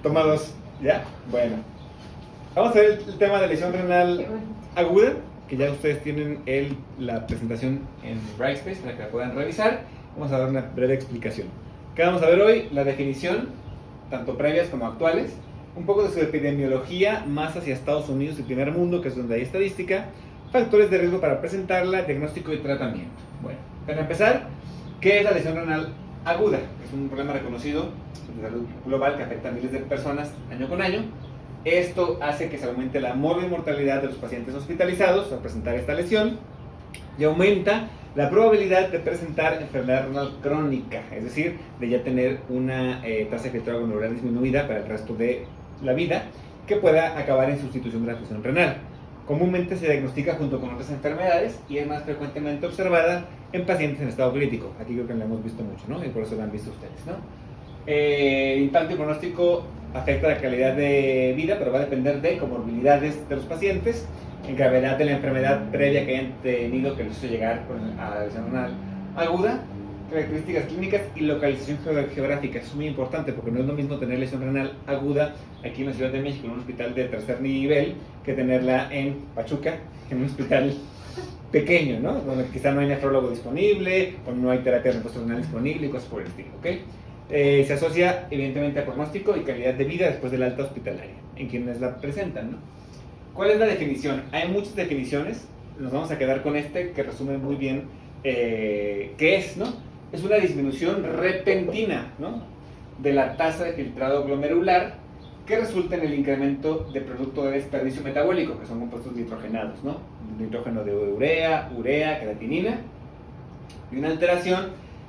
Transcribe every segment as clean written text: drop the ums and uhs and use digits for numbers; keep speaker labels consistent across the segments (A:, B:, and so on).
A: Toma dos, ¿ya? Bueno. Vamos a ver el tema de lesión renal aguda, que ya ustedes tienen la presentación en Brightspace para que la puedan revisar. Vamos a dar una breve explicación. ¿Qué vamos a ver hoy? La definición, tanto previas como actuales, un poco de su epidemiología, más hacia Estados Unidos y primer mundo, que es donde hay estadística, factores de riesgo para presentarla, diagnóstico y tratamiento. Bueno, para empezar, ¿qué es la lesión renal aguda? Es un problema reconocido de salud global que afecta a miles de personas año con año. Esto hace que se aumente la mortalidad de los pacientes hospitalizados al presentar esta lesión y aumenta la probabilidad de presentar enfermedad renal crónica, es decir, de ya tener una tasa de filtrado glomerular disminuida para el resto de la vida, que pueda acabar en sustitución de la función renal. Comúnmente se diagnostica junto con otras enfermedades y es más frecuentemente observada en pacientes en estado crítico. Aquí creo que la hemos visto mucho, ¿no? Y por eso la han visto ustedes, ¿no? El impacto y pronóstico afecta la calidad de vida, pero va a depender de comorbilidades de los pacientes, en gravedad de la enfermedad previa que hayan tenido que les hizo llegar a la lesión renal aguda, características clínicas y localización geográfica. Eso es muy importante porque no es lo mismo tener lesión renal aguda aquí en la Ciudad de México, en un hospital de tercer nivel, que tenerla en Pachuca, en un hospital pequeño, ¿no? Donde quizá no hay nefrólogo disponible, o no hay terapia de reemplazo renal disponible y cosas por el estilo, ¿ok? Se asocia evidentemente a pronóstico y calidad de vida después del alta hospitalaria, en quienes la presentan, ¿no? ¿Cuál es la definición? Hay muchas definiciones, nos vamos a quedar con que resume muy bien qué es, ¿no? Es una disminución repentina, ¿no?, de la tasa de filtrado glomerular que resulta en el incremento de producto de desperdicio metabólico, que son compuestos nitrogenados, ¿no? Nitrógeno de urea, creatinina, y una alteración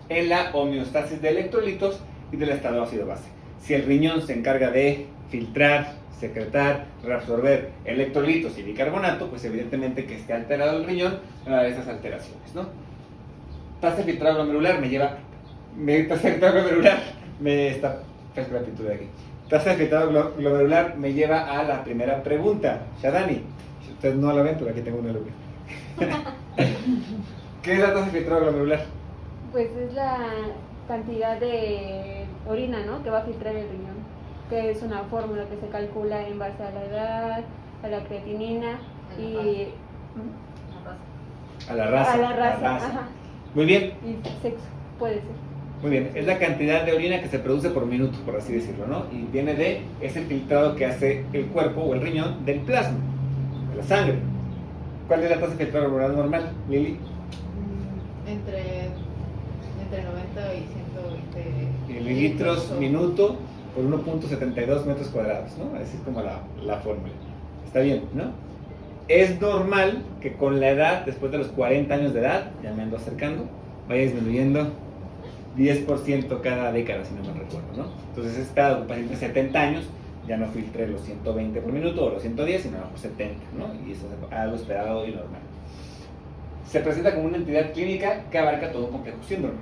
A: en la homeostasis de electrolitos y del estado ácido-base. Si el riñón se encarga de filtrar, secretar, reabsorber electrolitos y bicarbonato, pues evidentemente que esté alterado el riñón va a haber esas alteraciones, ¿no? Tasa de filtrado glomerular Tasa de filtrado glomerular me lleva a la primera pregunta. Shadani, ustedes no la ven, pero aquí tengo una alumna. ¿Qué es la tasa de filtrado glomerular?
B: Pues es la cantidad de orina, ¿no?, que va a filtrar el riñón, que es una fórmula que se calcula en base a la edad, a la creatinina y
A: a la raza.
B: Ajá.
A: Muy bien.
B: Y sexo, puede ser.
A: Muy bien, es la cantidad de orina que se produce por minuto, por así decirlo, ¿no? Y viene de ese filtrado que hace el cuerpo o el riñón del plasma, de la sangre. ¿Cuál es la tasa de filtrado glomerular normal, Lili?
C: Entre 90 y 120
A: mililitros minuto por 1.72 metros cuadrados, ¿no? Así es como la fórmula. Está bien, ¿no? Es normal que con la edad, después de los 40 años de edad, ya me ando acercando, vaya disminuyendo 10% cada década, si no me recuerdo, ¿no? Entonces, un paciente de 70 años ya no filtre los 120 por minuto o los 110, sino los 70, ¿no? Y eso es algo esperado y normal. Se presenta como una entidad clínica que abarca todo un complejo síndrome.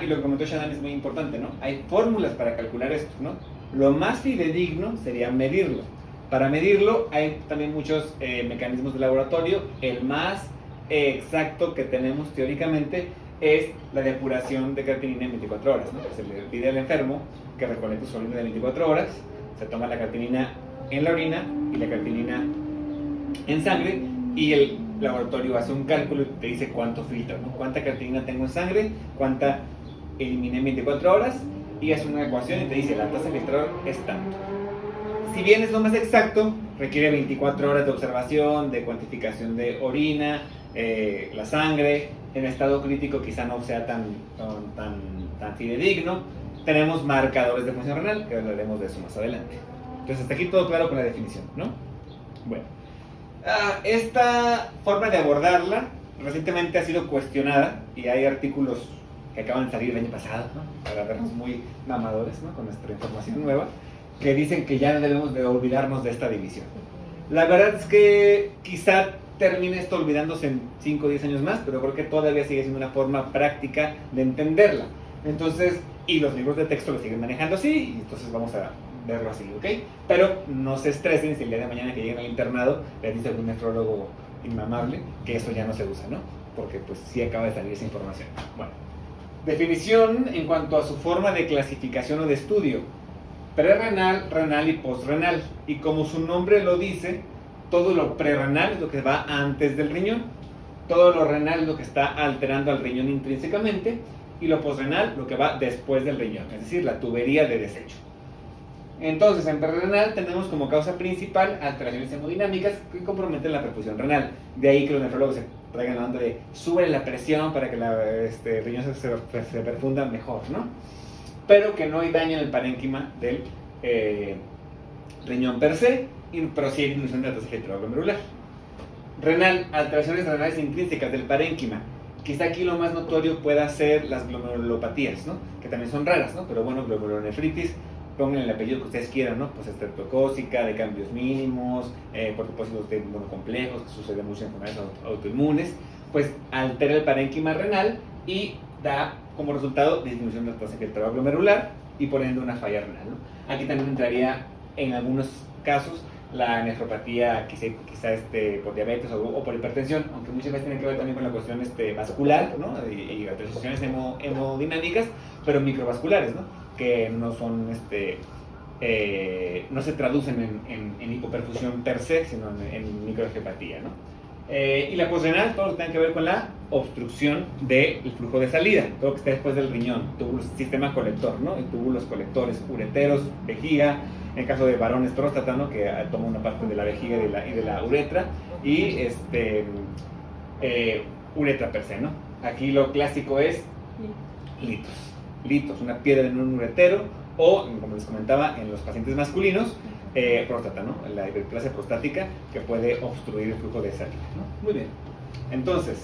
A: Y lo que comentó Shannon es muy importante, ¿no? Hay fórmulas para calcular esto, ¿no? Lo más fidedigno sería medirlo. Para medirlo hay también muchos mecanismos de laboratorio. El más exacto que tenemos teóricamente es la depuración de creatinina en 24 horas, ¿no? Se le pide al enfermo que recolecte su orina de 24 horas, se toma la creatinina en la orina y la creatinina en sangre, y el laboratorio hace un cálculo y te dice cuánto filtra, ¿no? Cuánta creatinina tengo en sangre, cuánta eliminé en 24 horas, y hace una ecuación y te dice la tasa de filtrado es tanto. Si bien es lo más exacto, requiere 24 horas de observación, de cuantificación de orina, la sangre. En estado crítico quizá no sea tan fidedigno. Tenemos marcadores de función renal, que hablaremos de eso más adelante. Entonces hasta aquí todo claro con la definición, ¿no? Bueno, esta forma de abordarla recientemente ha sido cuestionada y hay artículos que acaban de salir el año pasado, ¿no?, para vernos muy mamadores, ¿no?, con nuestra información nueva, que dicen que ya no debemos de olvidarnos de esta división. La verdad es que quizá termine esto olvidándose en 5 o 10 años más, pero creo que todavía sigue siendo una forma práctica de entenderla. Entonces, y los libros de texto lo siguen manejando así, y entonces vamos a verlo así, ¿ok? Pero no se estresen si el día de mañana que lleguen al internado les dice algún nefrólogo inmamable que eso ya no se usa, ¿no? Porque pues sí acaba de salir esa información. Bueno, definición en cuanto a su forma de clasificación o de estudio. prerrenal, renal y postrenal. Y como su nombre lo dice, todo lo prerrenal es lo que va antes del riñón, todo lo renal es lo que está alterando al riñón intrínsecamente, y lo postrenal lo que va después del riñón, es decir, la tubería de desecho. Entonces, en prerrenal tenemos como causa principal alteraciones hemodinámicas que comprometen la perfusión renal. De ahí que los nefrólogos se traigan la onda de sube la presión para que el riñón se perfunda mejor, ¿no? Pero que no hay daño en el parénquima del riñón per se, pero sí hay disminución de la tasa glomerular. Renal, alteraciones renales intrínsecas del parénquima. Quizá aquí lo más notorio pueda ser las glomerulopatías, ¿no? Que también son raras, ¿no? Pero bueno, glomerulonefritis, pongan el apellido que ustedes quieran, ¿no? Pues estreptocócica, de cambios mínimos, por propósitos de monocomplejos, que sucede mucho en enfermedades autoinmunes, pues altera el parénquima renal y da como resultado disminución de la tasa glomerular y por ende una falla renal, ¿no? Aquí también entraría en algunos casos la nefropatía, quizá por diabetes o por hipertensión, aunque muchas veces tiene que ver también con la cuestión vascular, ¿no? Y alteraciones hemodinámicas, pero microvasculares, ¿no? Que no son, no se traducen en hipoperfusión per se, sino en microangiopatía, ¿no? Y la postrenal, todo lo que tenga que ver con la obstrucción del flujo de salida, todo lo que está después del riñón, túbulos, sistema colector, ¿no? Y túbulos colectores, ureteros, vejiga, en el caso de varones próstata, ¿no? Que toma una parte de la vejiga y de la uretra, y uretra per se, ¿no? Aquí lo clásico es litos, una piedra en un uretero, o, como les comentaba, en los pacientes masculinos, próstata, ¿no? La hiperplasia prostática que puede obstruir el flujo de salida, ¿no? Muy bien. Entonces,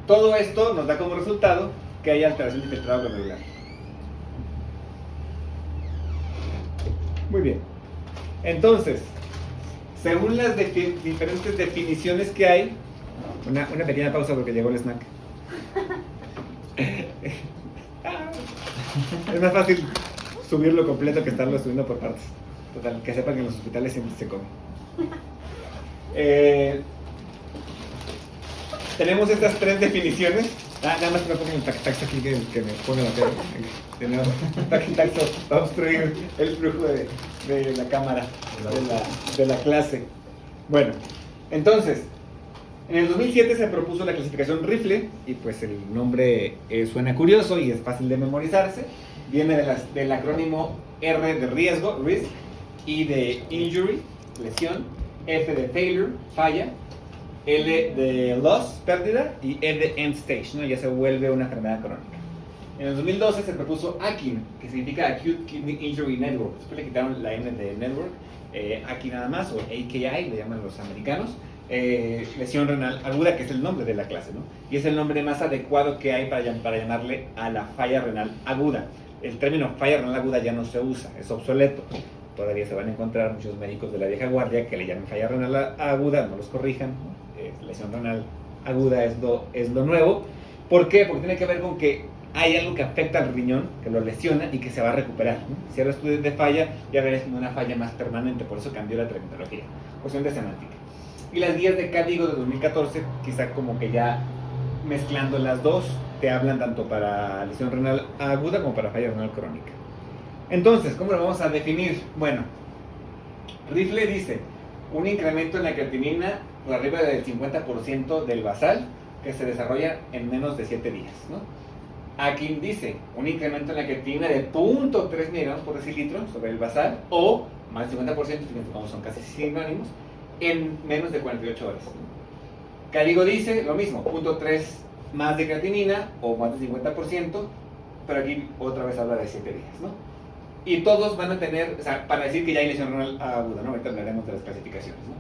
A: todo esto nos da como resultado que hay alteración de filtrado glomerular. Muy bien. Entonces, según las diferentes definiciones que hay, una pequeña pausa porque llegó el snack. Es más fácil subirlo completo que estarlo subiendo por partes. Total, que sepan que en los hospitales siempre se come. Tenemos estas tres definiciones. Nada más que me pongan el taxitaxo aquí que me pone la cara. De nuevo, el taxitaxo va a obstruir el flujo de la cámara, de la clase. Bueno, entonces, en el 2007 se propuso la clasificación Rifle, y pues el nombre suena curioso y es fácil de memorizarse. Viene del acrónimo R de riesgo, risk, I de injury, lesión, F de failure, falla, L de loss, pérdida, y E de end stage, ¿no? Ya se vuelve una enfermedad crónica. En el 2012 se propuso AKIN, que significa Acute Kidney Injury Network. Después le quitaron la N de network, AKI nada más, o AKI, le llaman los americanos. Lesión renal aguda, que es el nombre de la clase, ¿no? Y es el nombre más adecuado que hay para llamarle a la falla renal aguda. El término falla renal aguda ya no se usa, es obsoleto. Todavía se van a encontrar muchos médicos de la vieja guardia que le llaman falla renal aguda, no los corrijan, ¿no? Lesión renal aguda es lo nuevo. ¿Por qué? Porque tiene que ver con que hay algo que afecta al riñón, que lo lesiona y que se va a recuperar, ¿no? Si ahora estudias de falla, ya verás como una falla más permanente, por eso cambió la terminología. Cuestión de semántica. Y las guías de Cadigo de 2014, quizá como que ya mezclando las dos, te hablan tanto para lesión renal aguda como para falla renal crónica. Entonces, ¿cómo lo vamos a definir? Bueno, Rifle dice un incremento en la creatinina por arriba del 50% del basal que se desarrolla en menos de 7 días, ¿no? Akin dice un incremento en la creatinina de 0.3 miligramos por decilitro sobre el basal, o más del 50%, fíjense cómo son casi sinónimos, en menos de 48 horas. Cadigo dice lo mismo, 0.3 más de creatinina o más del 50%, pero aquí otra vez habla de 7 días, ¿no? Y todos van a tener, o sea, para decir que ya hay lesión renal aguda, ¿no? Ahorita hablaremos de las clasificaciones, ¿no?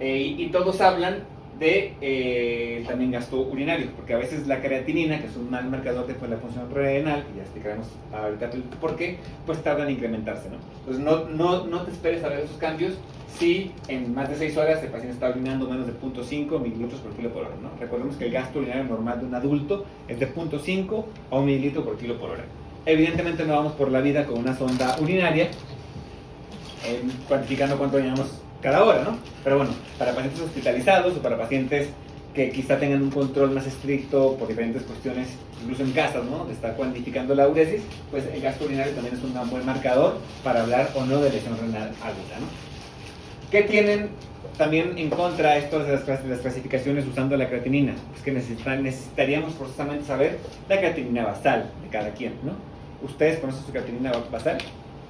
A: Y todos hablan de también gasto urinario, porque a veces la creatinina, que es un mal marcador de la función renal, que ya explicaremos ahorita por qué, pues tarda en incrementarse, ¿no? Entonces no te esperes a ver esos cambios si en más de 6 horas el paciente está urinando menos de 0.5 mililitros por kilo por hora, ¿no? Recordemos que el gasto urinario normal de un adulto es de 0.5 a 1 mililitro por kilo por hora. Evidentemente no vamos por la vida con una sonda urinaria cuantificando cuánto orinamos cada hora, ¿no? Pero bueno, para pacientes hospitalizados o para pacientes que quizá tengan un control más estricto por diferentes cuestiones, incluso en casas, ¿no? Donde está cuantificando la uresis, pues el gasto urinario también es un buen marcador para hablar o no de lesión renal aguda, ¿no? ¿Qué tienen también en contra estas de las clasificaciones usando la creatinina? Es que necesitaríamos forzosamente saber la creatinina basal de cada quien, ¿no? ¿Ustedes conocen su creatinina basal?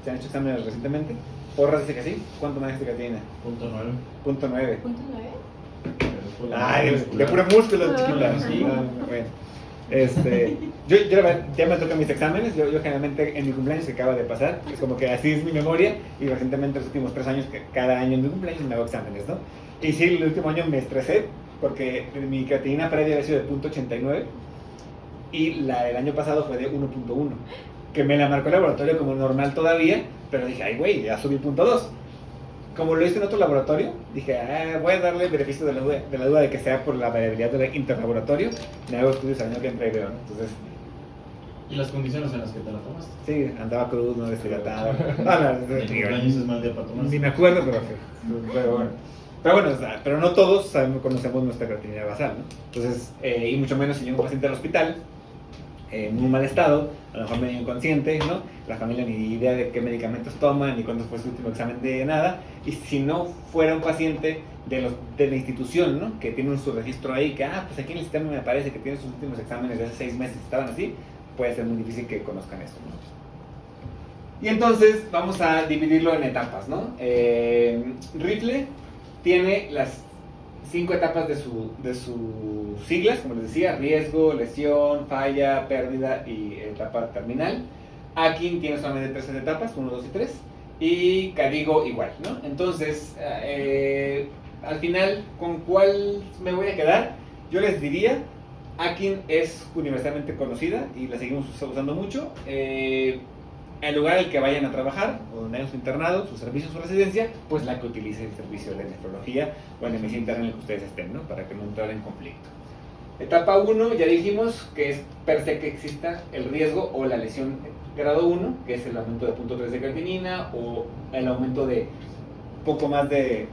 A: ¿Se han hecho exámenes recientemente? ¿Porras dice que sí? ¿Cuánto manejas de creatinina?
D: Punto 9.
A: Punto 9.
C: ¿Punto 9?
A: Ay, de puro músculo, chiquita.
D: Sí.
A: Bueno, yo la verdad, ya me tocan mis exámenes. Yo generalmente en mi cumpleaños que acaba de pasar, es como que así es mi memoria. Y recientemente, los últimos 3 años, que cada año en mi cumpleaños me hago exámenes, ¿no? Y sí, el último año me estresé porque mi creatinina previa había sido de 0.89 y la del año pasado fue de 1.1, que me la marcó el laboratorio como normal todavía, pero dije, ay, güey, ya subí 0.2. Como lo hice en otro laboratorio, dije, voy a darle el beneficio de la duda de que sea por la variabilidad del interlaboratorio. Me hago estudios al año que entra y veo, ¿no? Entonces,
D: ¿Y las condiciones en las que te la tomaste?
A: sí, andaba crudo, no deshidratado.
D: Mi cumpleaños es mal día para tomarse.
A: Ni me acuerdo, pero bueno. Pero bueno, o sea, pero no todos conocemos nuestra creatinina basal, ¿no? Entonces, y mucho menos si llega un paciente al hospital, en muy mal estado, a lo mejor medio inconsciente, ¿no? La familia ni idea de qué medicamentos toma, ni cuándo fue su último examen de nada. Y si no fuera un paciente de la institución, ¿no? Que tiene su registro ahí, que, pues aquí en el sistema me aparece que tiene sus últimos exámenes de hace 6 meses, estaban así, puede ser muy difícil que conozcan eso, ¿no? Y entonces vamos a dividirlo en etapas, ¿no? Rifle tiene las 5 etapas de sus siglas, como les decía: riesgo, lesión, falla, pérdida y etapa terminal. Akin tiene solamente 3 etapas, 1, 2 y 3. Y Cadigo igual, ¿no? Entonces, al final, ¿con cuál me voy a quedar? Yo les diría, Akin es universalmente conocida y la seguimos usando mucho. El lugar al que vayan a trabajar, o donde hayan su internado, su servicio, su residencia, pues la que utilice el servicio de nefrología o en la medicina interna en el que ustedes estén, ¿no? Para que no entrar en conflicto. Etapa 1, ya dijimos que es per se que exista el riesgo o la lesión grado 1, que es el aumento de 0.3 de creatinina o el aumento de poco más de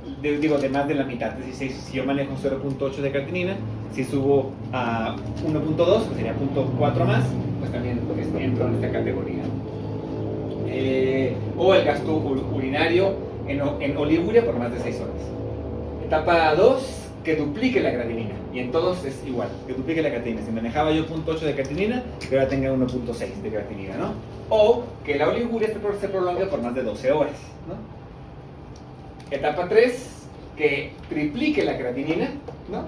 A: más de la mitad. Es decir, si yo manejo 0.8 de creatinina, si subo a 1.2, que sería 0.4 más, pues también entro en esta categoría. O el gasto urinario en oliguria por más de 6 horas. Etapa 2, que duplique la creatinina, y en todos es igual, que duplique la creatinina. Si manejaba yo 0.8 de creatinina, que ahora tenga 1.6 de creatinina, ¿no? O que la oliguria se prolongue por más de 12 horas, ¿no? Etapa 3, que triplique la creatinina, ¿no?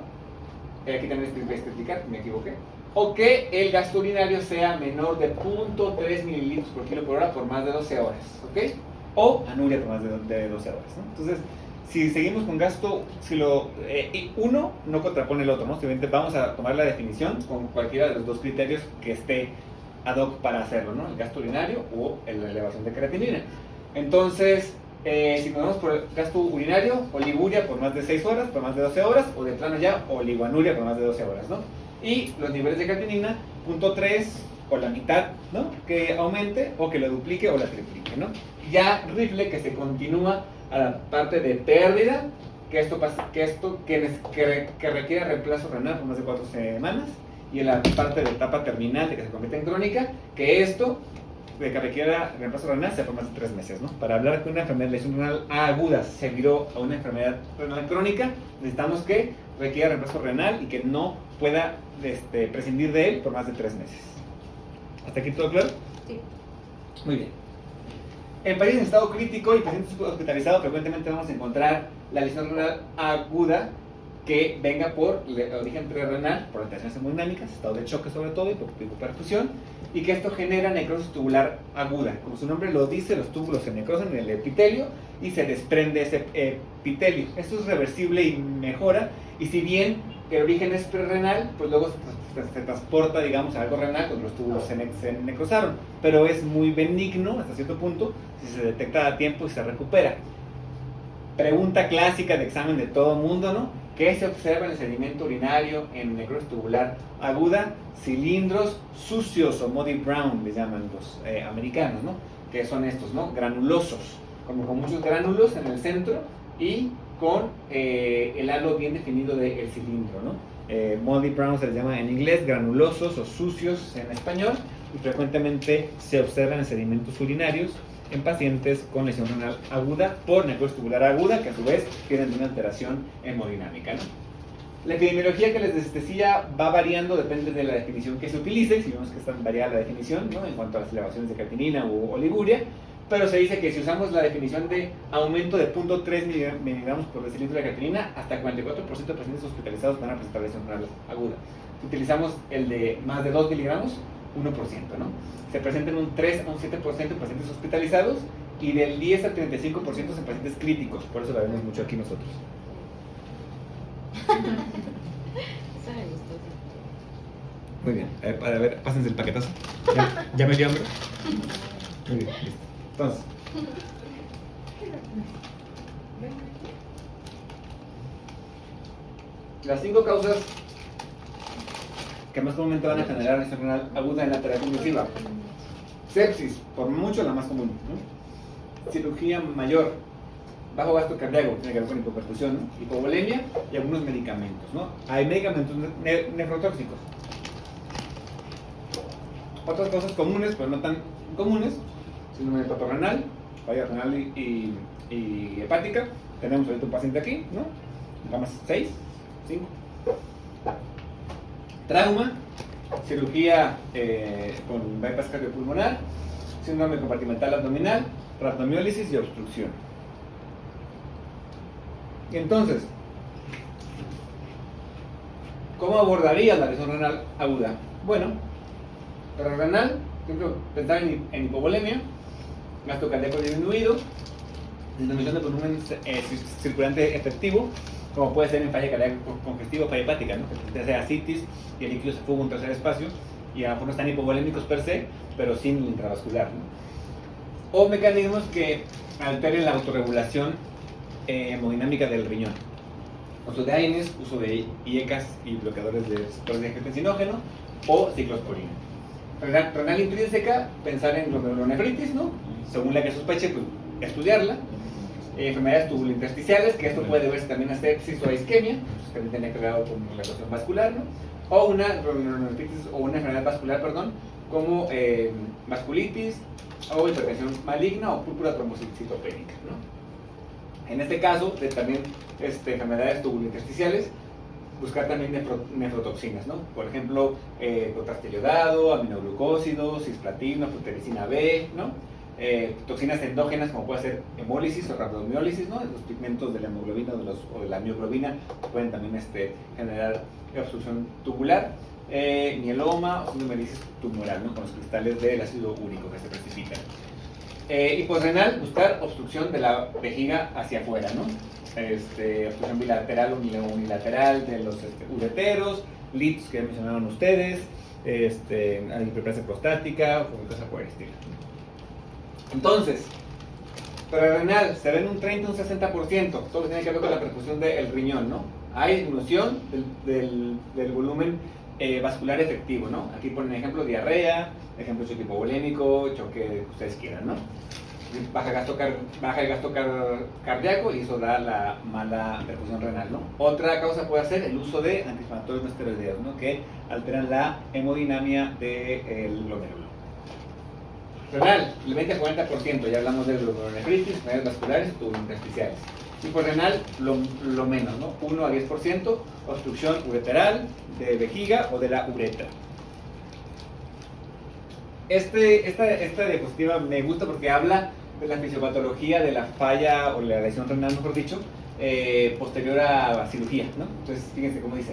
A: Aquí también es triplicar, me equivoqué. O que el gasto urinario sea menor de 0.3 mililitros por kilo por hora por más de 12 horas, ¿ok? O anuria por más de 12 horas, ¿no? Entonces, si seguimos con gasto, uno no contrapone el otro, ¿no? Simplemente vamos a tomar la definición con cualquiera de los dos criterios que esté ad hoc para hacerlo, ¿no? El gasto urinario o la elevación de creatinina. Entonces, si nos vamos por el gasto urinario, oliguria por más de 6 horas, por más de 12 horas, o de plano ya, oliguanuria por más de 12 horas, ¿no? Y los niveles de creatinina, 0.3 o la mitad, ¿no? Que aumente o que lo duplique o la triplique, ¿no? Ya Rifle, que se continúa a la parte de pérdida, que requiere reemplazo renal por más de 4 semanas, y en la parte de etapa terminal, de que se convierte en crónica, que esto de que requiera reemplazo renal sea por más de 3 meses, ¿no? Para hablar que una enfermedad de lesión renal aguda se viró a una enfermedad renal crónica, necesitamos que requiera reemplazo renal y que no pueda prescindir de él por más de 3 meses. ¿Hasta aquí todo claro?
B: Sí.
A: Muy bien. En pacientes en estado crítico y pacientes hospitalizados, frecuentemente vamos a encontrar la lesión renal aguda que venga por origen prerenal, por alteraciones hemodinámicas, estado de choque sobre todo y por hipoperfusión, y que esto genera necrosis tubular aguda. Como su nombre lo dice, los túbulos se necrosan en el epitelio y se desprende ese epitelio. Esto es reversible y mejora, y si bien el origen es prerrenal, pues luego se transporta, digamos, a algo renal cuando los túbulos se necrosaron, pero es muy benigno hasta cierto punto si se detecta a tiempo y se recupera. Pregunta clásica de examen de todo mundo, ¿no? ¿Qué se observa en el sedimento urinario en necrosis tubular aguda? Cilindros sucios o muddy brown, les llaman los americanos, ¿no? Que son estos, ¿no? Granulosos, como con muchos gránulos en el centro y con el halo bien definido del cilindro, ¿no? Moldy brown se les llama en inglés, granulosos o sucios en español, y frecuentemente se observan en sedimentos urinarios en pacientes con lesión renal aguda por necrosis tubular aguda, que a su vez tienen una alteración hemodinámica, ¿no? La epidemiología que les decía va variando, depende de la definición que se utilice. Si vemos que está variada la definición, ¿no?, en cuanto a las elevaciones de creatinina o oliguria, pero se dice que si usamos la definición de aumento de 0.3 miligramos por decilitro de creatinina, hasta 44% de pacientes hospitalizados van a presentar lesión renal aguda. Si utilizamos el de más de 2 miligramos, 1%, ¿no? Se presentan un 3 a un 7% en pacientes hospitalizados y del 10 al 35% en pacientes críticos. Por eso la vemos mucho aquí nosotros.
C: Eso me gustó.
A: Muy bien, a ver, pásense el paquetazo. ¿Ya me dio hambre? Muy bien, listo. Entonces, las 5 causas que más comúnmente van a generar lesión renal aguda en la terapia intensiva. Sepsis, por mucho la más común, ¿no? Cirugía mayor, bajo gasto cardíaco, tiene que ver con hipoperfusión, ¿no? Hipovolemia y algunos medicamentos, ¿no? Hay medicamentos nefrotóxicos. Otras cosas comunes, pero no tan comunes: síndrome hepatorenal, falla renal y hepática. Tenemos ahorita un paciente aquí, ¿no? Vamos 6, 5. Trauma, cirugía con bypass cardiopulmonar, síndrome compartimental abdominal, rhabdomiólisis y obstrucción. Y entonces, ¿cómo abordaría la lesión renal aguda? Bueno, para renal, por ejemplo, pensar en hipovolemia, gasto cardíaco disminuido, disminución de volumen circulante efectivo, como puede ser en falla cardíaca congestiva o falla hepática, ¿no? Que sea ascitis y el líquido se fuga a un tercer espacio, y a lo mejor no están hipovolémicos per se, pero sin el intravascular, ¿no? O mecanismos que alteren la autorregulación hemodinámica del riñón. Uso de AINES, uso de IECAS y bloqueadores de receptores de angiotensinógeno o ciclosporina. Renal intrínseca, pensar en glomerulonefritis, ¿no? Según la que sospeche, pues estudiarla. Enfermedades tubulointersticiales, que esto puede verse también a sepsis o a isquemia, pues, también tiene que ver con la ecuación vascular, ¿no? O una glomerulonefritis o una enfermedad vascular, perdón, como vasculitis o hipertensión maligna o púrpura trombocitopénica, ¿no? En este caso, también enfermedades tubulointersticiales, buscar también nefrotoxinas, ¿no? Por ejemplo, potasio iodado, aminoglucósidos, cisplatino, fructericina B, ¿no? Toxinas endógenas como puede ser hemólisis o rhabdomiólisis, ¿no? Los pigmentos de la hemoglobina o de la mioglobina pueden también generar obstrucción tubular, mieloma o síndrome tumoral, ¿no? Con los cristales del ácido úrico que se precipitan. Hiposrenal, buscar obstrucción de la vejiga hacia afuera, ¿no? Obstrucción bilateral o unilateral de los ureteros, litos que mencionaron ustedes, hiperplasia prostática o cosas por el estilo. Entonces, para renal se ven un 30 o un 60%, todo lo que tiene que ver con la perfusión del riñón, ¿no? Hay disminución del volumen vascular efectivo, ¿no? Aquí ponen ejemplo diarrea, ejemplo choque hipovolémico, choque que ustedes quieran, ¿no? Baja el gasto cardíaco y eso da la mala perfusión renal, ¿no? Otra causa puede ser el uso de antiinflamatorios no esteroideos, ¿no? Que alteran la hemodinamia del glomérulo. Renal, el 20-40%, ya hablamos de glomerulonefritis, enfermedades vasculares y tubulointersticiales. Hiporrenal, lo menos, ¿no? 1 a 10%, obstrucción ureteral, de vejiga o de la uretra. Esta diapositiva me gusta porque habla de la fisiopatología de la falla o la lesión renal, mejor dicho, posterior a cirugía, ¿no? Entonces, fíjense cómo dice: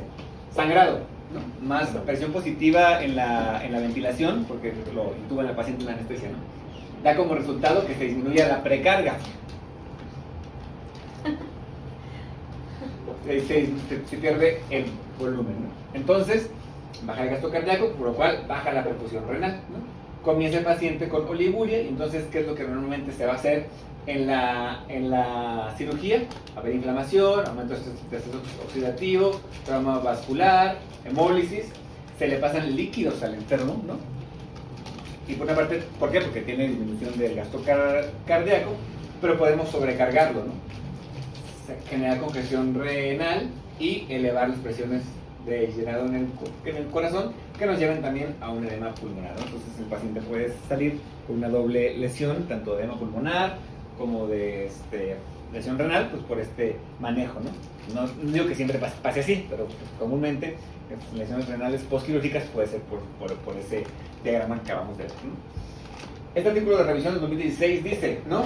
A: sangrado, ¿no? Más presión positiva en la ventilación, porque lo intuban al paciente en la anestesia, ¿no? Da como resultado que se disminuye la precarga. Se pierde el volumen, ¿no? Entonces, baja el gasto cardíaco, por lo cual baja la perfusión renal, ¿no? Comienza el paciente con oliguria, y entonces, ¿qué es lo que normalmente se va a hacer en la cirugía? Va a haber inflamación, aumento de estrés oxidativo, trauma vascular, hemólisis, se le pasan líquidos al enfermo, ¿no? Y por una parte, ¿por qué? Porque tiene disminución del gasto cardíaco, pero podemos sobrecargarlo, ¿no? Generar congestión renal y elevar las presiones de llenado en el corazón que nos llevan también a un edema pulmonar, ¿no? Entonces el paciente puede salir con una doble lesión, tanto de edema pulmonar como de lesión renal, pues por este manejo, ¿no? No digo que siempre pase así, pero pues, comúnmente lesiones renales postquirúrgicas puede ser por ese diagrama que acabamos de ver, ¿no? Este artículo de revisión del 2016 dice, ¿no?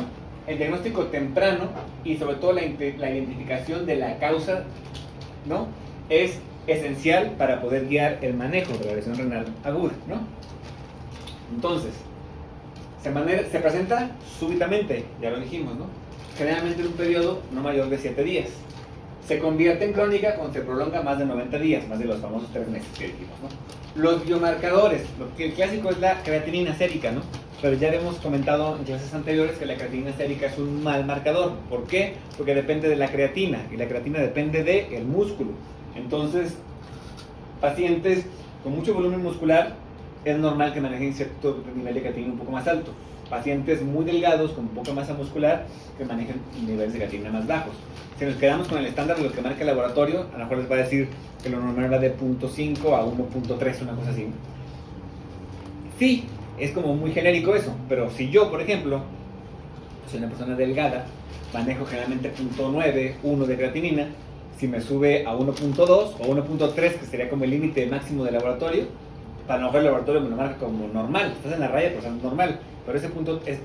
A: El diagnóstico temprano y sobre todo la identificación de la causa, ¿no? Es esencial para poder guiar el manejo de la lesión renal aguda, ¿no? Entonces, se presenta súbitamente, ya lo dijimos, ¿no? Generalmente en un periodo no mayor de 7 días. Se convierte en crónica cuando se prolonga más de 90 días, más de los famosos 3 meses que dijimos, ¿no? Los biomarcadores, el clásico es la creatinina sérica, ¿no? Pero ya hemos comentado en clases anteriores que la creatinina sérica es un mal marcador. ¿Por qué? Porque depende de la creatina y la creatina depende del músculo. Entonces, pacientes con mucho volumen muscular es normal que manejen cierto nivel de creatinina un poco más alto. Pacientes muy delgados con poca masa muscular que manejen niveles de creatinina más bajos. Si nos quedamos con el estándar de lo que marca el laboratorio, a lo mejor les va a decir que lo normal va de 0.5 a 1.3, una cosa así. Sí, es como muy genérico eso, pero si yo, por ejemplo, soy una persona delgada, manejo generalmente 0.9, 1 de creatinina, si me sube a 1.2 o 1.3, que sería como el límite máximo del laboratorio, para lo mejor el laboratorio me lo marca como normal, estás en la raya, pues es normal, pero ese punto 3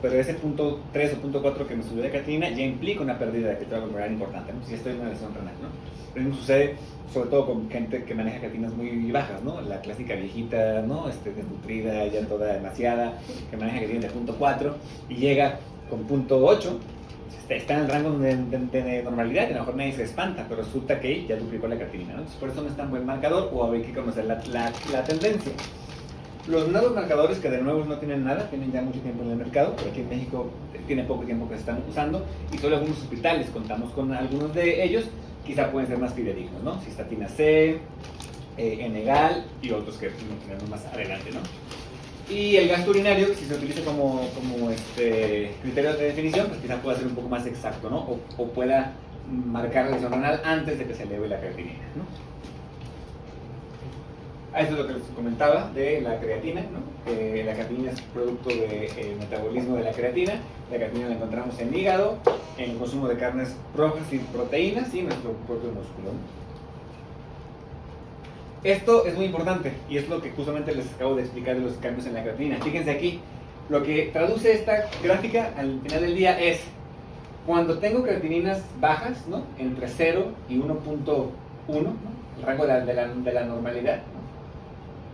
A: o 0.4 que me subió de creatinina ya implica una pérdida de filtrado glomerular importante, ¿no? Si estoy en una lesión renal, ¿no? Lo mismo sucede sobre todo con gente que maneja creatininas muy bajas, ¿no? La clásica viejita, ¿no? Desnutrida, ya toda demasiada, que maneja creatinina de 0.4 y llega con 0.8, está en el rango de normalidad, y a lo mejor nadie se espanta, pero resulta que ya duplicó la creatinina, ¿no? Entonces, por eso no es tan buen marcador, o hay que conocer la tendencia. Los nuevos marcadores, que de nuevo no tienen nada, tienen ya mucho tiempo en el mercado, pero aquí en México tiene poco tiempo que se están usando, y solo algunos hospitales contamos con algunos de ellos, quizá pueden ser más fidedignos, ¿no? Cistatina C, Enegal y otros que tenemos más adelante, ¿no? Y el gasto urinario, si se utiliza como criterio de definición, pues quizá pueda ser un poco más exacto, ¿no? O pueda marcar la lesión renal antes de que se eleve la creatinina, ¿no? Esto es lo que les comentaba de la creatina, ¿no? La creatinina es producto del metabolismo de la creatina. La creatina la encontramos en el hígado, en el consumo de carnes rojas y proteínas y en nuestro propio músculo, ¿no? Esto es muy importante y es lo que justamente les acabo de explicar de los cambios en la creatinina. Fíjense aquí, lo que traduce esta gráfica al final del día es cuando tengo creatininas bajas, ¿no? Entre 0 y 1.1, ¿no? El rango de la normalidad, ¿no?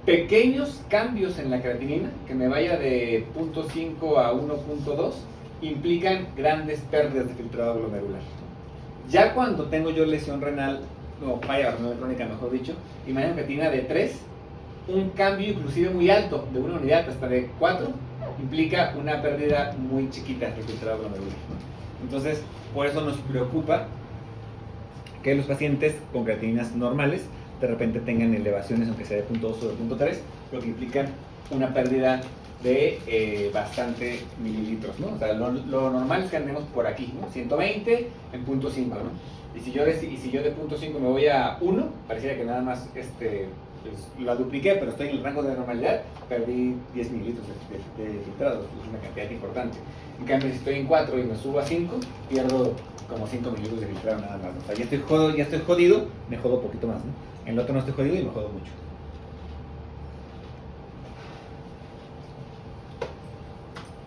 A: Pequeños cambios en la creatinina, que me vaya de 0.5 a 1.2, implican grandes pérdidas de filtrado glomerular. Ya cuando tengo yo lesión renal, o falla renal crónica mejor dicho, y manejo creatinina de 3, un cambio inclusive muy alto, de una unidad hasta de 4, implica una pérdida muy chiquita de filtrado glomerular, ¿no? Entonces, por eso nos preocupa que los pacientes con creatininas normales de repente tengan elevaciones, aunque sea de 0.2 o de 0.3, lo que implican una pérdida de bastante mililitros, ¿no? O sea, lo normal es que andemos por aquí, ¿no? 120 en 0.5, ¿no? Y si yo de 0.5 me voy a 1, pareciera que nada más pues, la dupliqué, pero estoy en el rango de normalidad, perdí 10 mililitros de filtrados, es una cantidad importante. En cambio, si estoy en 4 y me subo a 5, pierdo como 5 mililitros de filtrado nada más, ¿no? O sea, ya estoy jodido, me jodo un poquito más, ¿no? En el otro no estoy jodido y me jodo mucho.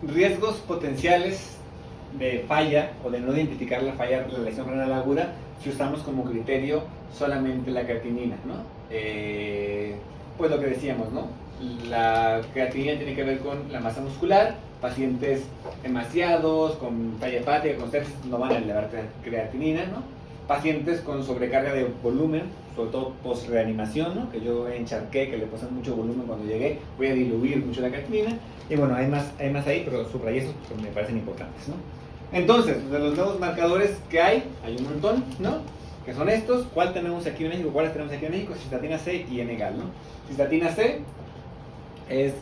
A: Riesgos potenciales de falla o de no identificar la falla, la lesión renal aguda, si usamos como criterio solamente la creatinina, ¿no? Pues lo que decíamos, ¿no? La creatinina tiene que ver con la masa muscular. Pacientes demasiados, con falla hepática, con sepsis, no van a elevar creatinina, ¿no? Pacientes con sobrecarga de volumen, sobre todo post-reanimación, ¿no? Que yo encharqué, que le puse mucho volumen cuando llegué, voy a diluir mucho la creatinina. Y bueno, hay más ahí, pero subrayé esos porque me parecen importantes, ¿no? Entonces, de los nuevos marcadores que hay un montón, ¿no? Que son estos. ¿Cuál tenemos aquí en México? ¿Cuáles tenemos aquí en México? Cistatina C y Enegal, ¿no? Cistatina C es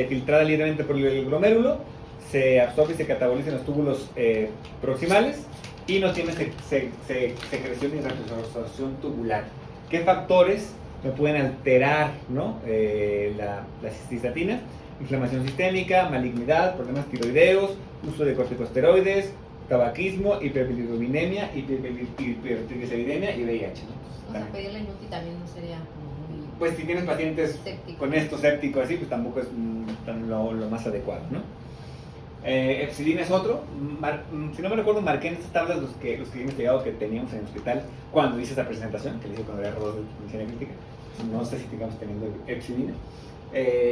A: filtrada libremente por el glomérulo, se absorbe y se cataboliza en los túbulos proximales y no tiene secreción ni reabsorción tubular. ¿Qué factores me pueden alterar, ¿no? La cistatina, inflamación sistémica, malignidad, problemas tiroideos, uso de corticosteroides, tabaquismo, hiperbilirubinemia, hipertrigliceridemia y VIH, ¿no?
C: O sea, pedirle inútil también no sería como muy...
A: Pues si tienes pacientes
C: Séptico.
A: con esto séptico así, pues tampoco es lo más adecuado, ¿no? Epsilina es otro. Si no me recuerdo, marqué en estas tablas los que he investigado que teníamos en el hospital cuando hice esta presentación, que le hice cuando era rodado de medicina crítica. No sé si sigamos teniendo epsilina.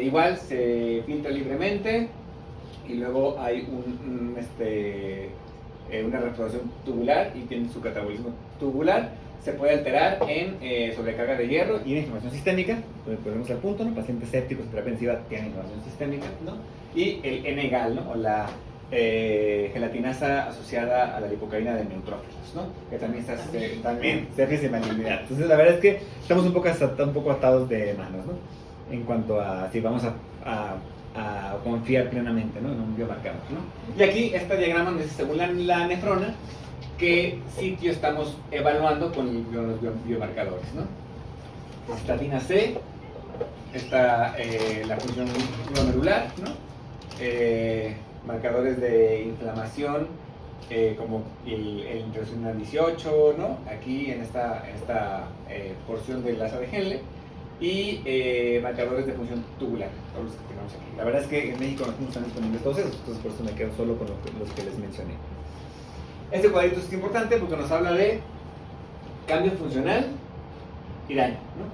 A: Igual se filtra libremente y luego hay una retroacción tubular y tiene su catabolismo tubular. Se puede alterar en sobrecarga de hierro y en inflamación sistémica. Volvemos al punto, ¿no? Pacientes sépticos en terapia intensiva tienen inflamación sistémica, ¿no? Y el N-gal, ¿no? O la gelatinasa asociada a la lipocaína de neutrófilos, ¿no? Que también se hace malignidad. Entonces, la verdad es que estamos un poco atados de manos, ¿no? En cuanto a si vamos a confiar plenamente, ¿no? En un biomarcador, ¿no? Y aquí este diagrama nos dice, según la nefrona, qué sitio estamos evaluando con los biomarcadores, ¿no? Estatina C, está la función glomerular, ¿no? Marcadores de inflamación como el interleucina 18, ¿no? Aquí en esta porción del asa de Henle, y marcadores de función tubular, todos los que tenemos aquí. La verdad es que en México no están disponibles todos esos, entonces por eso me quedo solo con los que les mencioné. Este cuadrito es importante porque nos habla de cambio funcional y daño, ¿no?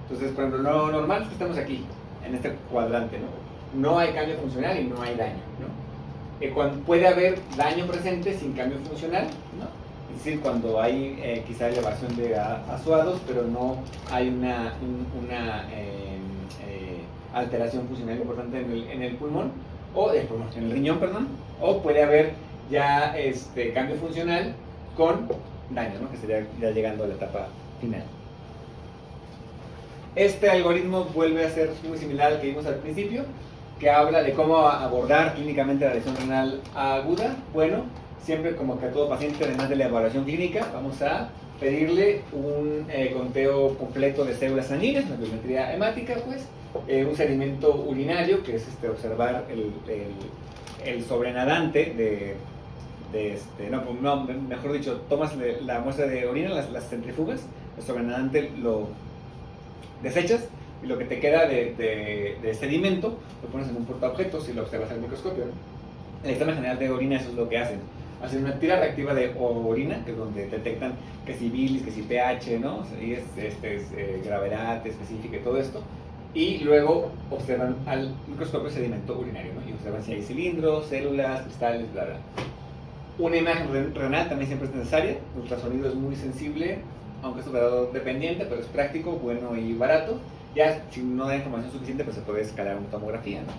A: Entonces, por ejemplo, lo normal es que estamos aquí, en este cuadrante, ¿no? No hay cambio funcional y no hay daño, ¿no? Puede haber daño presente sin cambio funcional, ¿no? Es decir, cuando hay quizá elevación de azuados, pero no hay una alteración funcional importante en el pulmón, en el riñón, perdón, o puede haber ya cambio funcional con daño, ¿no? Que sería ya llegando a la etapa final. Este algoritmo vuelve a ser muy similar al que vimos al principio, que habla de cómo abordar clínicamente la lesión renal aguda. Bueno, siempre como que a todo paciente, además de la evaluación clínica, vamos a pedirle un conteo completo de células sanguíneas, una biometría hemática, pues, un sedimento urinario, que es observar el sobrenadante mejor dicho, tomas la muestra de orina, las centrifugas, el sobrenadante lo desechas y lo que te queda de sedimento lo pones en un portaobjetos y lo observas al microscopio, ¿no? El examen general de orina, eso es lo que hacen. Hacen una tira reactiva de orina, que es donde detectan que si bilis, que si pH, ¿no? Y es gravedad específica y todo esto. Y luego observan al microscopio sedimento urinario, ¿no? Y observan si hay cilindros, células, cristales, bla, bla. Una imagen renal también siempre es necesaria. El ultrasonido es muy sensible, aunque es operador dependiente, pero es práctico, bueno y barato. Ya si no da información suficiente, pues se puede escalar una tomografía, ¿no?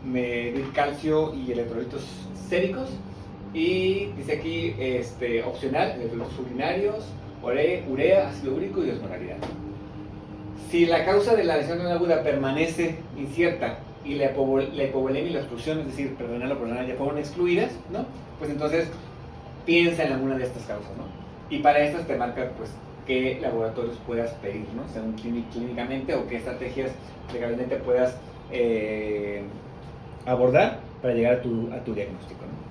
A: Medir calcio y electrolitos séricos. Y dice aquí, opcional, electrolitos urinarios, urea, ácido úrico y osmolaridad. Si la causa de la lesión renal aguda permanece incierta y la hipovolemia y la obstrucción, es decir, renal o renal ya fueron excluidas, ¿no? Pues entonces piensa en alguna de estas causas, ¿no? Y para estas te marca, pues, qué laboratorios puedas pedir, ¿no? Según clínicamente, o qué estrategias de gabinete puedas abordar para llegar a tu diagnóstico, ¿no?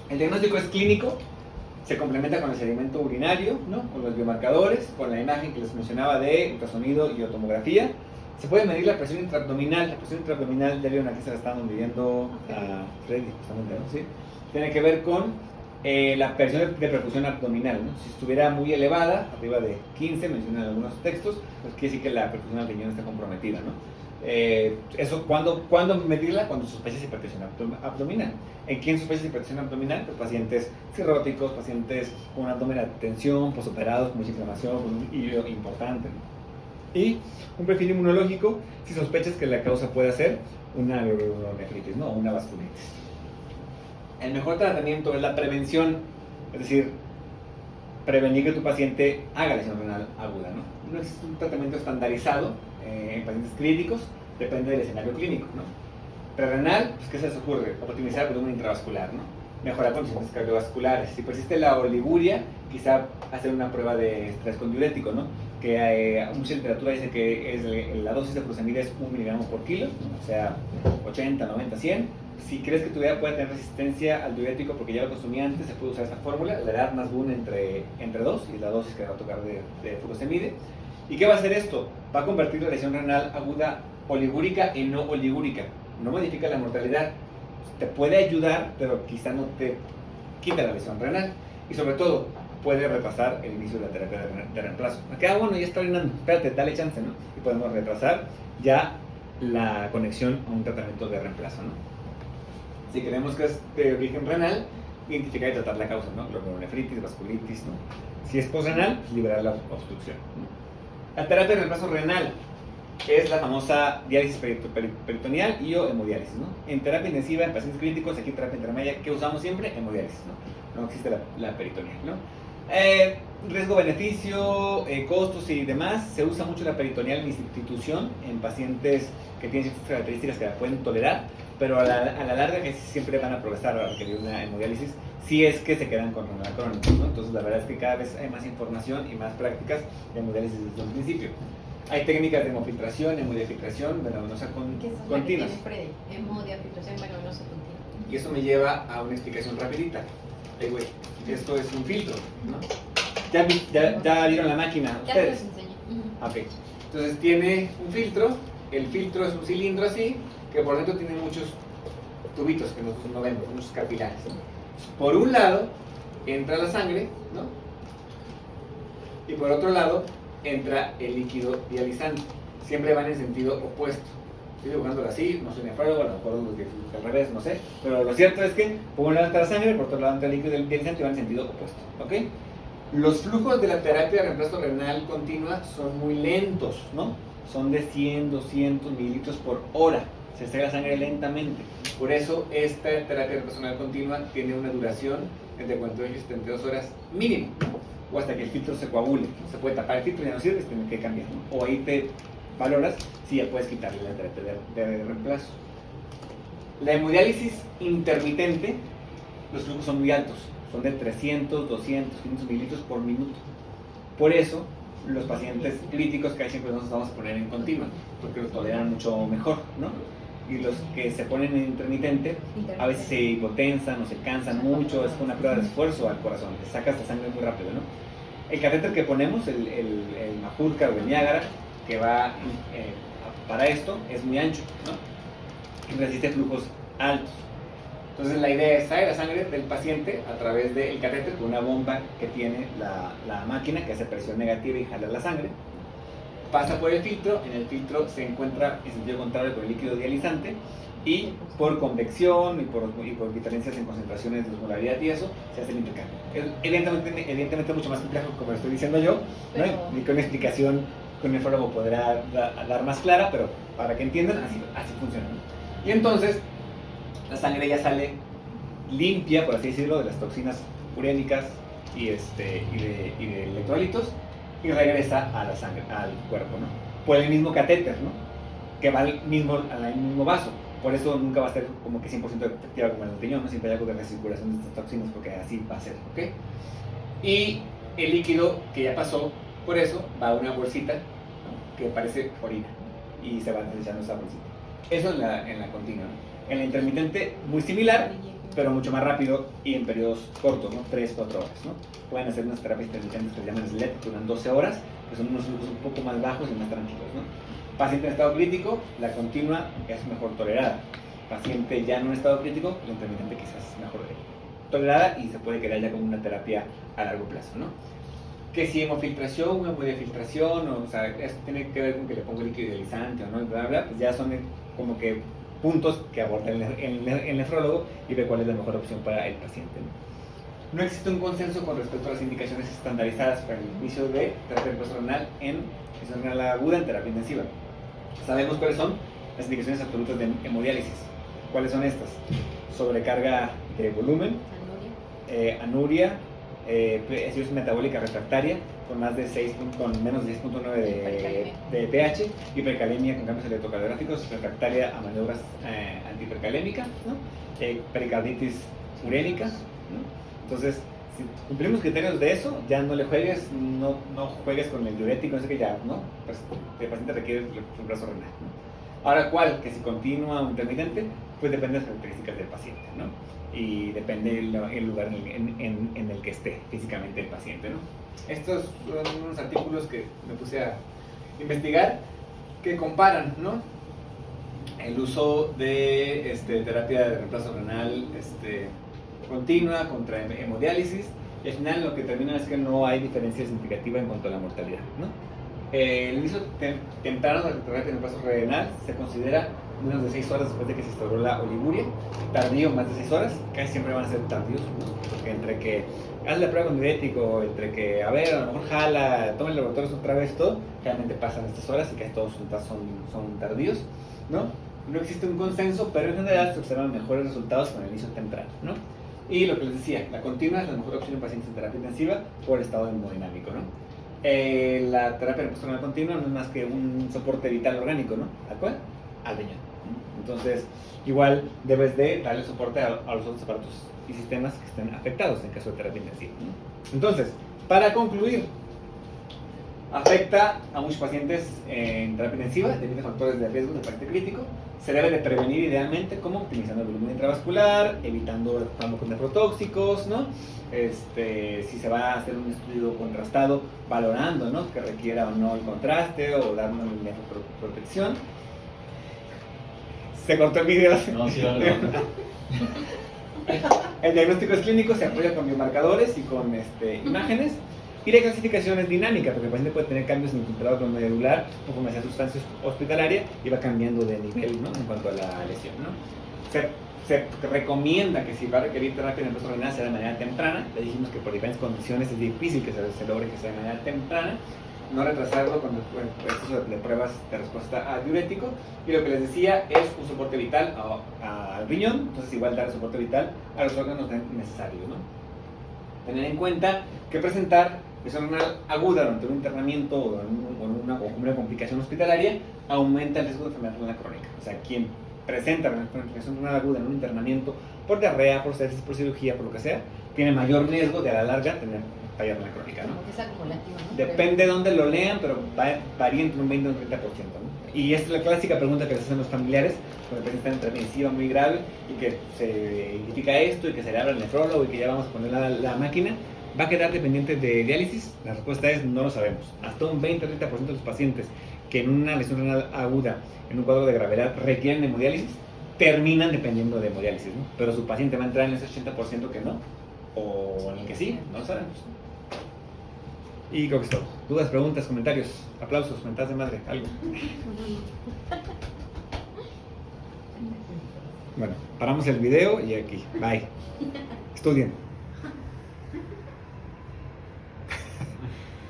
A: El diagnóstico es clínico, se complementa con el sedimento urinario, ¿no? Con los biomarcadores, con la imagen que les mencionaba de ultrasonido y tomografía. Se puede medir la presión intraabdominal. La presión intraabdominal, ya vieron aquí se la estaban midiendo a Freddy, justamente, ¿no? ¿Sí? Tiene que ver con la presión de perfusión abdominal, ¿no? Si estuviera muy elevada, arriba de 15, mencionan algunos textos, pues quiere decir que la perfusión al riñón está comprometida, ¿no? ¿Cuándo medirla? Cuando sospechas hipertensión abdominal. ¿En quién sospechas hipertensión abdominal? Pues pacientes cirróticos, pacientes con un abdomen de tensión, posoperados, con mucha inflamación, con un hilo importante, ¿no? Y un perfil inmunológico, si sospechas que la causa puede ser una glomerulonefritis, ¿no? O una vasculitis. El mejor tratamiento es la prevención, es decir, prevenir que tu paciente haga lesión renal aguda, ¿no? No existe un tratamiento estandarizado en pacientes críticos, depende del escenario clínico, ¿no? Prerenal, pues ¿qué se les ocurre? Optimizar el volumen intravascular, ¿no? mejorar condiciones cardiovasculares. Si persiste la oliguria, quizá hacer una prueba de estrés con diurético, ¿no? Que mucha literatura dice que la dosis de furosemide es 1 miligramo por kilo, ¿no? O sea, 80, 90, 100. Si crees que tu vida puede tener resistencia al diurético porque ya lo consumía antes, se puede usar esta fórmula, la edad más BUN entre 2 y la dosis que va a tocar de furosemide. ¿Y qué va a hacer esto? Va a convertir la lesión renal aguda oligúrica en no oligúrica. No modifica la mortalidad. Te puede ayudar, pero quizá no te quita la lesión renal. Y sobre todo, puede retrasar el inicio de la terapia de reemplazo. Bueno, ya está orinando, espérate, dale chance, ¿no? Y podemos retrasar ya la conexión a un tratamiento de reemplazo, ¿no? Si creemos que es de origen renal, identificar y tratar la causa, ¿no? Glomerulonefritis, vasculitis, ¿no? Si es posrenal, pues liberar la obstrucción, ¿no? La terapia de reemplazo renal es la famosa diálisis peritoneal y o hemodiálisis, ¿no? En terapia intensiva, en pacientes críticos, aquí en terapia intermedia, ¿qué usamos siempre? Hemodiálisis, ¿no? No existe la peritoneal, ¿no? Riesgo-beneficio, costos y demás, se usa mucho la peritoneal en institución en pacientes que tienen ciertas características que la pueden tolerar, pero a la larga que siempre van a progresar a requerir una hemodiálisis si es que se quedan con renal crónico, ¿no? Entonces la verdad es que cada vez hay más información y más prácticas de hemodiálisis desde un principio. Hay técnicas de hemofiltración, hemodiafiltración, venosa continua.
C: Hemodiafiltración venosa continua.
A: Y eso me lleva a una explicación rapidita. Güey, esto es un filtro, ¿no? ¿Ya vieron la máquina
C: Ya te
A: ustedes?
C: los enseñé.
A: Ok. Entonces tiene un filtro. El filtro es un cilindro así, que por dentro tiene muchos tubitos que nosotros no vemos, muchos capilares, ¿no? Por un lado entra la sangre, ¿no? Y por otro lado entra el líquido dializante. Siempre van en sentido opuesto. Estoy dibujándolo así, no soy nefrólogo, a lo mejor al revés, no sé. Pero lo cierto es que por un lado entra la sangre, por otro lado entra el líquido dializante y van en sentido opuesto, ¿ok? Los flujos de la terapia de reemplazo renal continua son muy lentos, ¿no? Son de 100, 200 mililitros por hora. Se extrae la sangre lentamente. Por eso esta terapia de reemplazo renal continua tiene una duración entre 48 y 72 horas mínimo, ¿no? O hasta que el filtro se coagule. No se puede tapar el filtro, ya no sirve, se tiene que cambiar, ¿no? O ahí te valoras si ya puedes quitarle la terapia de reemplazo. La hemodiálisis intermitente, los flujos son muy altos. Son de 300, 200, 500 mililitros por minuto. Por eso, los pacientes críticos casi siempre nos vamos a poner en continua, porque lo toleran mucho mejor, ¿no? Y los que se ponen en intermitente, a veces se hipotensan o se cansan mucho, es una prueba de esfuerzo al corazón, le sacas la sangre muy rápido, ¿no? El catéter que ponemos, el Majurca o el Niágara, que va para esto, es muy ancho, ¿no? Y resiste flujos altos. Entonces la idea es traer la sangre del paciente a través del catéter con una bomba que tiene la máquina que hace presión negativa y jala la sangre. Pasa por el filtro, en el filtro se encuentra en sentido contrario con el líquido dializante y por convección y por diferencias en concentraciones de osmolaridad y eso, se hace el intercambio. Evidentemente mucho más complejo como lo estoy diciendo yo, ¿no? Y con una explicación que un nefrólogo podrá dar más clara, pero para que entiendan, así funciona, ¿no? Y entonces, la sangre ya sale limpia, por así decirlo, de las toxinas urémicas y de electrolitos y regresa a la sangre, al cuerpo, ¿no? Por el mismo catéter, ¿no? Que va al mismo vaso. Por eso nunca va a ser como que 100% efectiva como el riñón, ¿no? Siempre hay algo de recirculación de estas toxinas porque así va a ser, ¿ok? Y el líquido que ya pasó por eso va a una bolsita, ¿no? Que parece orina y se va desechando esa bolsita. Eso en la continua, ¿no? En la intermitente, muy similar, pero mucho más rápido y en periodos cortos, ¿no? 3-4 horas, ¿no? Pueden hacer unas terapias intermitentes que se llaman SLEP, que duran 12 horas, que son unos flujos un poco más bajos y más tranquilos, ¿no? Paciente en estado crítico, la continua es mejor tolerada. Paciente ya no en estado crítico, la intermitente quizás es mejor tolerada y se puede quedar ya como una terapia a largo plazo, ¿no? Que si hemofiltración, hemodiafiltración, o sea, esto tiene que ver con que le pongo líquido dializante o no, y bla, bla, pues ya son como que puntos que aborda el nefrólogo y ve cuál es la mejor opción para el paciente, ¿no? No existe un consenso con respecto a las indicaciones estandarizadas para el inicio de terapia de reemplazo renal en lesión renal aguda en terapia intensiva. Sabemos cuáles son las indicaciones absolutas de hemodiálisis. ¿Cuáles son estas? Sobrecarga de volumen, anuria, acidosis metabólica refractaria con menos de 6.9 de pH, hipercalemia con cambios electrocardiográficos, refractaria a maniobras antihipercalémicas, ¿no? Pericarditis urémica, ¿no? Entonces, si cumplimos criterios de eso, ya no le juegues, no juegues con el diurético, no sé qué, ya, ¿no? Pues el paciente requiere el reemplazo renal, ¿no? Ahora, ¿cuál? Que si continua o intermitente, pues depende de las características del paciente, ¿no? Y depende el lugar en el que esté físicamente el paciente, ¿no? Estos son unos artículos que me puse a investigar que comparan, ¿no? El uso de terapia de reemplazo renal continua contra hemodiálisis, y al final lo que termina es que no hay diferencia significativa en cuanto a la mortalidad, ¿no? El inicio temprano de la terapia de reemplazo renal se considera menos de 6 horas después de que se instauró la oliguria, tardío más de 6 horas, casi siempre van a ser tardíos, ¿no? Porque entre que haz la prueba con diurético, entre que, a ver, a lo mejor jala, toma el laboratorio otra vez, todo, realmente pasan estas horas y casi todos son tardíos, ¿no? No existe un consenso, pero en general se observan mejores resultados con el inicio temprano, ¿no? Y lo que les decía, la continua es la mejor opción en pacientes en terapia intensiva por estado hemodinámico, ¿no? La terapia de reemplazo renal continua no es más que un soporte vital orgánico, ¿no? ¿A cuál? Al riñón, ¿no? Entonces, igual debes de darle soporte a los otros aparatos y sistemas que estén afectados en caso de terapia intensiva, ¿no? Entonces, para concluir, afecta a muchos pacientes en terapia intensiva debido a factores de riesgo de paciente crítico. Se debe de prevenir idealmente, como optimizando el volumen intravascular, evitando fármacos nefrotóxicos, ¿no? Si se va a hacer un estudio contrastado, valorando, ¿no? Que requiera o no el contraste o dar una nefroprotección. Se cortó el video.
D: No, sí, vale.
A: El diagnóstico es clínico, se apoya con biomarcadores y con imágenes. Y la clasificación es dinámica, porque el paciente puede tener cambios en el filtrado glomerular conforme sea sustancia hospitalaria y va cambiando de nivel, ¿no? En cuanto a la lesión, ¿no? Se recomienda que si va a requerir terapia en el reemplazo renal sea de manera temprana. Le dijimos que por diferentes condiciones es difícil que se logre que sea de manera temprana. No retrasarlo con el proceso de pruebas de respuesta a diurético. Y lo que les decía es un soporte vital al riñón, entonces igual dar soporte vital a los órganos necesarios, ¿no? Tener en cuenta que presentar lesión renal aguda durante un internamiento o una complicación hospitalaria aumenta el riesgo de enfermedad renal crónica. O sea, quien presenta lesión renal aguda en un internamiento por diarrea, por sepsis, por cirugía, por lo que sea, tiene mayor riesgo de a la larga tener falla renal crónica, ¿no?
C: Como que es acumulativo, ¿no?
A: Depende de dónde lo lean, pero varía entre un 20 y un 30%, ¿no? Y esta es la clásica pregunta que les hacen los familiares cuando el paciente está en terapia intensiva muy grave y que se identifica esto y que se le habla al nefrólogo y que ya vamos a poner la máquina. ¿Va a quedar dependiente de diálisis? La respuesta es no lo sabemos. Hasta un 20-30% de los pacientes que en una lesión renal aguda, en un cuadro de gravedad, requieren hemodiálisis, terminan dependiendo de hemodiálisis, ¿no? Pero su paciente va a entrar en ese 80% que no, o en el que sí, no lo sabemos. Y creo que es todo. ¿Dudas, preguntas, comentarios, aplausos, mentadas de madre, algo? Bueno, paramos el video y aquí. Bye. Estudien.